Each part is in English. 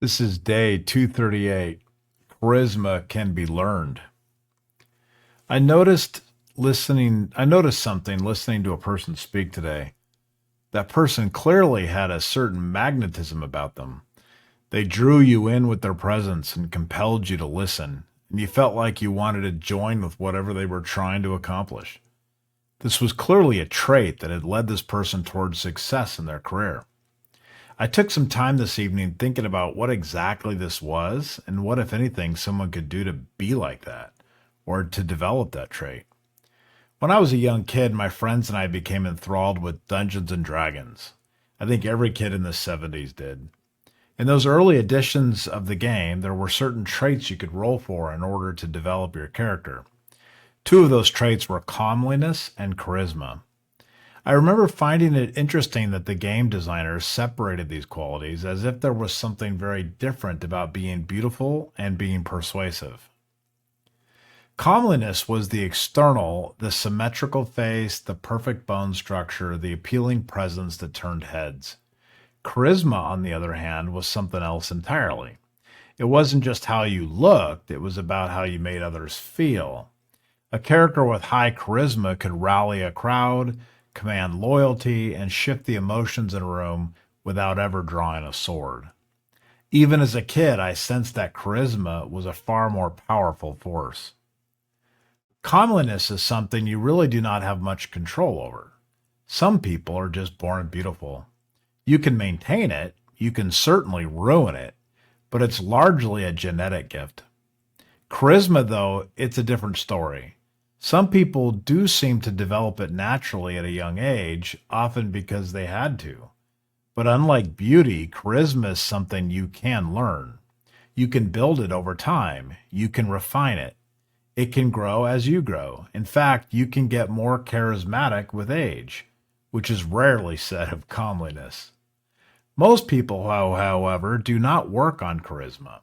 This is day 238. Charisma can be learned. I noticed something listening to a person speak today. That person clearly had a certain magnetism about them. They drew you in with their presence and compelled you to listen, and you felt like you wanted to join with whatever they were trying to accomplish. This was clearly a trait that had led this person towards success in their career. I took some time this evening thinking about what exactly this was and what, if anything, someone could do to be like that or to develop that trait. When I was a young kid, my friends and I became enthralled with Dungeons and Dragons. I think every kid in the 70s did. In those early editions of the game, there were certain traits you could roll for in order to develop your character. Two of those traits were calmliness and charisma. I remember finding it interesting that the game designers separated these qualities as if there was something very different about being beautiful and being persuasive. Comeliness was the external, the symmetrical face, the perfect bone structure, the appealing presence that turned heads. Charisma, on the other hand, was something else entirely. It wasn't just how you looked, it was about how you made others feel. A character with high charisma could rally a crowd, command loyalty, and shift the emotions in a room without ever drawing a sword. Even as a kid, I sensed that charisma was a far more powerful force. Comeliness is something you really do not have much control over. Some people are just born beautiful. You can maintain it, you can certainly ruin it, but it's largely a genetic gift. Charisma, though, it's a different story. Some people do seem to develop it naturally at a young age, often because they had to. But unlike beauty, charisma is something you can learn. You can build it over time. You can refine it. It can grow as you grow. In fact, you can get more charismatic with age, which is rarely said of comeliness. Most people, however, do not work on charisma.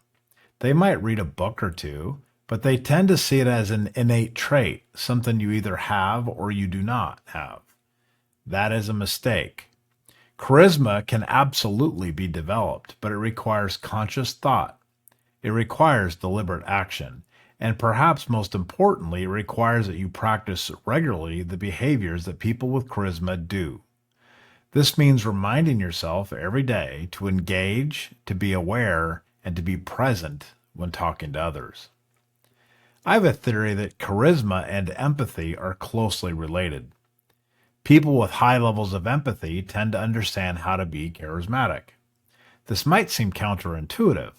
They might read a book or two, but they tend to see it as an innate trait, something you either have or you do not have. That is a mistake. Charisma can absolutely be developed, but it requires conscious thought. It requires deliberate action. And perhaps most importantly, it requires that you practice regularly the behaviors that people with charisma do. This means reminding yourself every day to engage, to be aware, and to be present when talking to others. I have a theory that charisma and empathy are closely related. People with high levels of empathy tend to understand how to be charismatic. This might seem counterintuitive.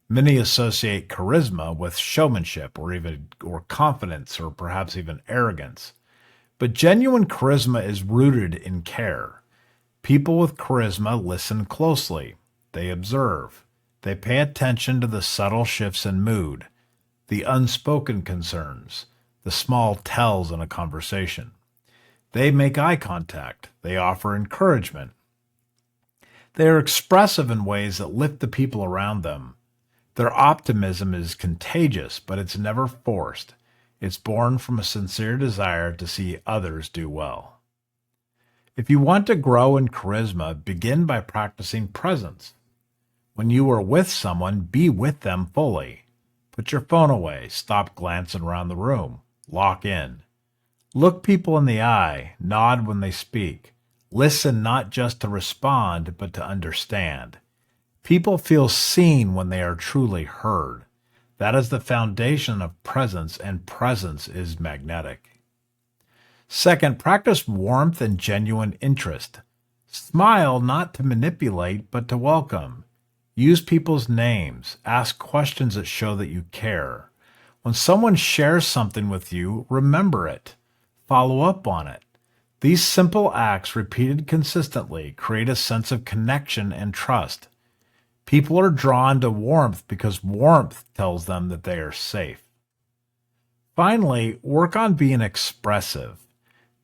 Many associate charisma with showmanship or confidence or perhaps even arrogance. But genuine charisma is rooted in care. People with charisma listen closely. They observe. They pay attention to the subtle shifts in mood, the unspoken concerns, the small tells in a conversation. They make eye contact. They offer encouragement. They are expressive in ways that lift the people around them. Their optimism is contagious, but it's never forced. It's born from a sincere desire to see others do well. If you want to grow in charisma, begin by practicing presence. When you are with someone, be with them fully. Put your phone away. Stop glancing around the room. Lock in. Look people in the eye. Nod when they speak. Listen not just to respond, but to understand. People feel seen when they are truly heard. That is the foundation of presence, and presence is magnetic. Second, practice warmth and genuine interest. Smile not to manipulate, but to welcome. Use people's names. Ask questions that show that you care. When someone shares something with you, remember it. Follow up on it. These simple acts, repeated consistently, create a sense of connection and trust. People are drawn to warmth because warmth tells them that they are safe. Finally, work on being expressive.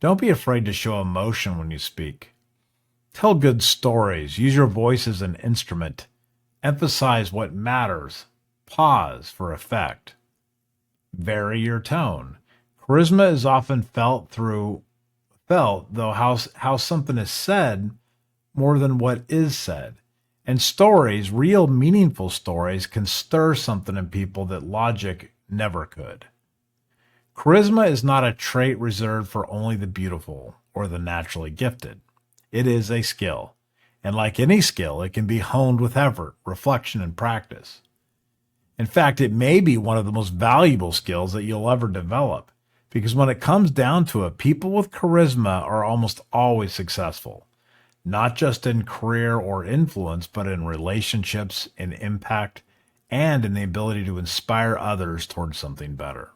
Don't be afraid to show emotion when you speak. Tell good stories. Use your voice as an instrument. Emphasize what matters. Pause for effect. Vary your tone. Charisma is often felt, though how something is said more than what is said. And stories, real meaningful stories, can stir something in people that logic never could. Charisma is not a trait reserved for only the beautiful or the naturally gifted. It is a skill. And like any skill, it can be honed with effort, reflection, and practice. In fact, it may be one of the most valuable skills that you'll ever develop, because when it comes down to it, people with charisma are almost always successful, not just in career or influence, but in relationships, in impact, and in the ability to inspire others towards something better.